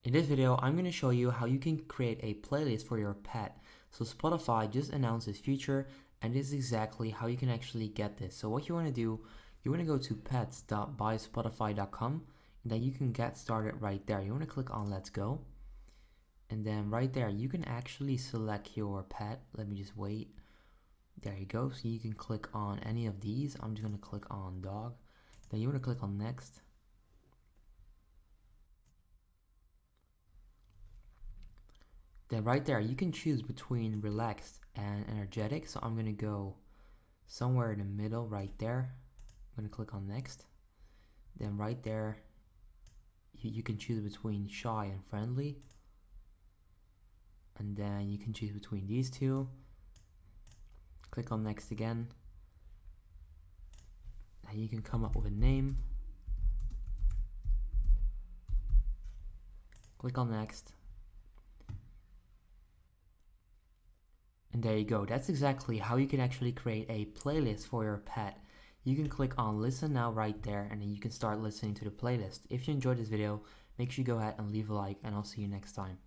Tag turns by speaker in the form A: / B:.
A: In this video, I'm going to show you how you can create a playlist for your pet. So Spotify just announced this feature, and this is exactly how you can actually get this. So what you want to do, you want to go to pets.buyspotify.com, and then you can get started right there. You want to click on Let's Go. And then right there, you can actually select your pet. Let me just wait. There you go. So you can click on any of these. I'm just going to click on dog. Then you want to click on next. Then right there, you can choose between relaxed and energetic. So I'm going to go somewhere in the middle right there. I'm going to click on next. Then right there, you can choose between shy and friendly. And then you can choose between these two. Click on next again. And you can come up with a name. Click on next. And there you go. That's exactly how you can actually create a playlist for your pet. You can click on listen now right there, and then you can start listening to the playlist. If you enjoyed this video, make sure you go ahead and leave a like, and I'll see you next time.